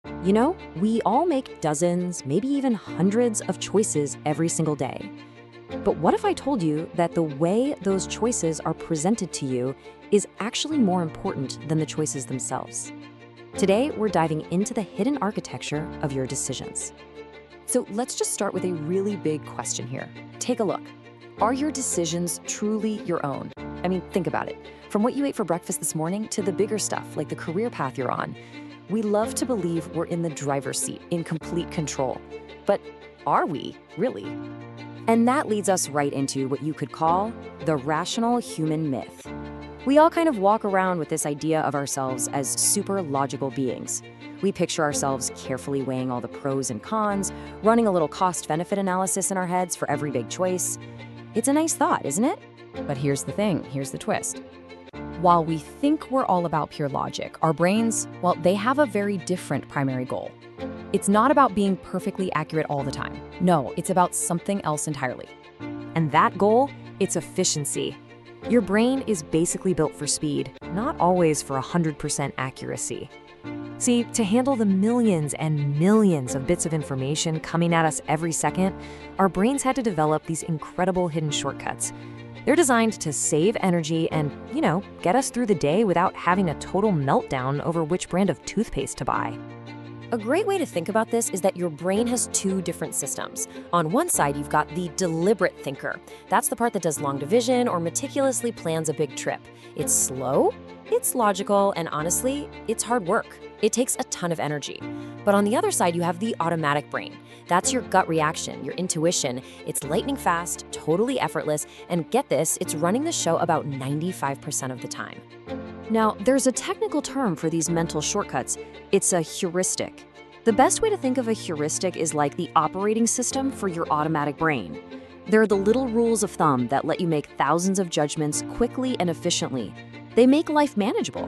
You know, we all make dozens, maybe even hundreds of choices every single day. But what if I told you that the way those choices are presented to you is actually more important than the choices themselves? Today, we're diving into the hidden architecture of your decisions. So let's just start with a really big question here. Take a look. Are your decisions truly your own? I mean, think about it. From what you ate for breakfast this morning to the bigger stuff, like the career path you're on. We love to believe we're in the driver's seat, in complete control. But are we, really? And that leads us right into what you could call the rational human myth. We all kind of walk around with this idea of ourselves as super logical beings. We picture ourselves carefully weighing all the pros and cons, running a little cost-benefit analysis in our heads for every big choice. It's a nice thought, isn't it? But here's the thing, here's the twist. While we think we're all about pure logic, our brains, well, they have a very different primary goal. It's not about being perfectly accurate all the time. No, it's about something else entirely. And that goal, it's efficiency. Your brain is basically built for speed, not always for 100% accuracy. See, to handle the millions and millions of bits of information coming at us every second, our brains had to develop these incredible hidden shortcuts. They're designed to save energy and, get us through the day without having a total meltdown over which brand of toothpaste to buy. A great way to think about this is that your brain has two different systems. On one side, you've got the deliberate thinker. That's the part that does long division or meticulously plans a big trip. It's slow, it's logical, and honestly, it's hard work. It takes a ton of energy. But on the other side, you have the automatic brain. That's your gut reaction, your intuition. It's lightning fast, totally effortless, and get this, it's running the show about 95% of the time. Now, there's a technical term for these mental shortcuts. It's a heuristic. The best way to think of a heuristic is like the operating system for your automatic brain. They're the little rules of thumb that let you make thousands of judgments quickly and efficiently. They make life manageable.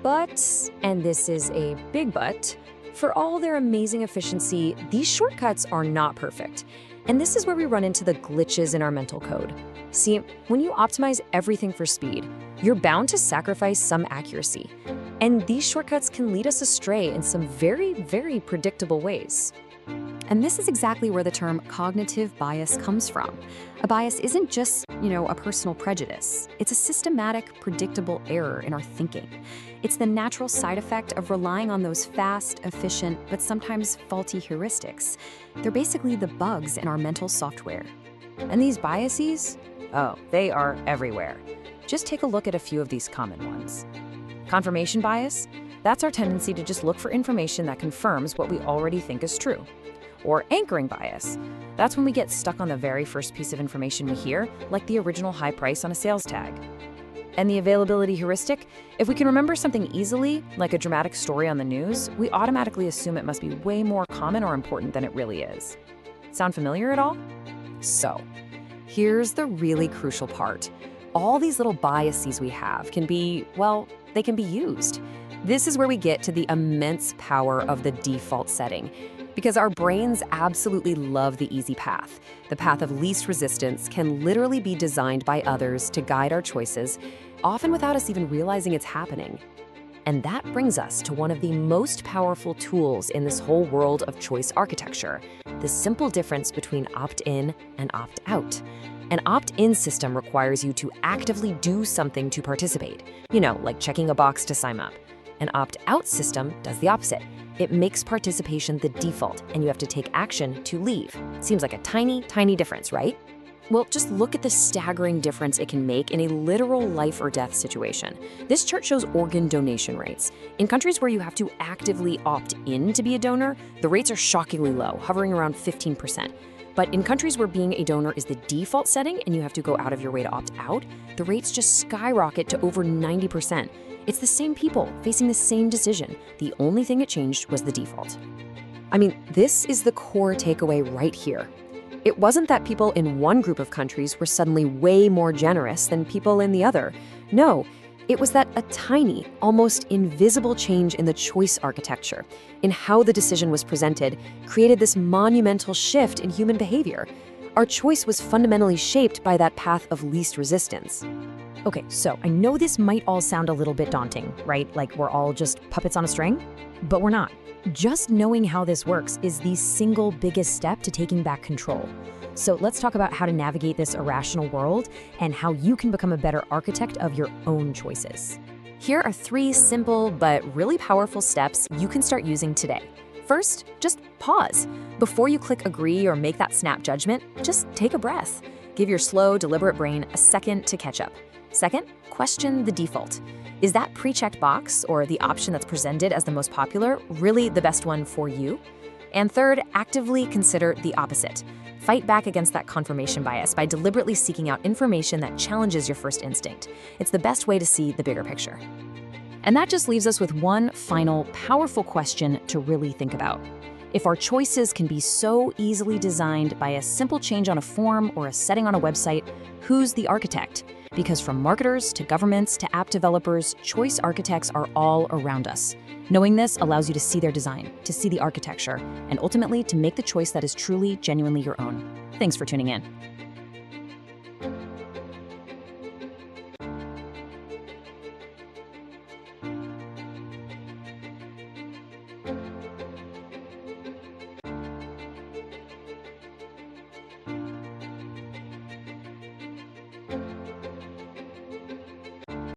But, and this is a big but, for all their amazing efficiency, these shortcuts are not perfect. And this is where we run into the glitches in our mental code. See, when you optimize everything for speed, you're bound to sacrifice some accuracy. And these shortcuts can lead us astray in some very, very predictable ways. And this is exactly where the term cognitive bias comes from. A bias isn't just, a personal prejudice. It's a systematic, predictable error in our thinking. It's the natural side effect of relying on those fast, efficient, but sometimes faulty heuristics. They're basically the bugs in our mental software. And these biases, they are everywhere. Just take a look at a few of these common ones. Confirmation bias, that's our tendency to just look for information that confirms what we already think is true. Or anchoring bias, that's when we get stuck on the very first piece of information we hear, like the original high price on a sales tag. And the availability heuristic, if we can remember something easily, like a dramatic story on the news, we automatically assume it must be way more common or important than it really is. Sound familiar at all? So, here's the really crucial part. All these little biases we have can be, they can be used. This is where we get to the immense power of the default setting. Because our brains absolutely love the easy path. The path of least resistance can literally be designed by others to guide our choices, often without us even realizing it's happening. And that brings us to one of the most powerful tools in this whole world of choice architecture, the simple difference between opt-in and opt-out. An opt-in system requires you to actively do something to participate, like checking a box to sign up. An opt-out system does the opposite. It makes participation the default, and you have to take action to leave. Seems like a tiny, tiny difference, right? Well, just look at the staggering difference it can make in a literal life or death situation. This chart shows organ donation rates. In countries where you have to actively opt in to be a donor, the rates are shockingly low, hovering around 15%. But in countries where being a donor is the default setting and you have to go out of your way to opt out, the rates just skyrocket to over 90%. It's the same people facing the same decision. The only thing it changed was the default. I mean, this is the core takeaway right here. It wasn't that people in one group of countries were suddenly way more generous than people in the other. No, it was that a tiny, almost invisible change in the choice architecture, in how the decision was presented, created this monumental shift in human behavior. Our choice was fundamentally shaped by that path of least resistance. Okay, so I know this might all sound a little bit daunting, right? Like we're all just puppets on a string? But we're not. Just knowing how this works is the single biggest step to taking back control. So let's talk about how to navigate this irrational world and how you can become a better architect of your own choices. Here are 3 simple but really powerful steps you can start using today. First, just pause. Before you click agree or make that snap judgment, just take a breath. Give your slow, deliberate brain a second to catch up. Second, question the default. Is that pre-checked box or the option that's presented as the most popular really the best one for you? And third, actively consider the opposite. Fight back against that confirmation bias by deliberately seeking out information that challenges your first instinct. It's the best way to see the bigger picture. And that just leaves us with one final, powerful question to really think about. If our choices can be so easily designed by a simple change on a form or a setting on a website, who's the architect? Because from marketers to governments to app developers, choice architects are all around us. Knowing this allows you to see their design, to see the architecture, and ultimately to make the choice that is truly, genuinely your own. Thanks for tuning in.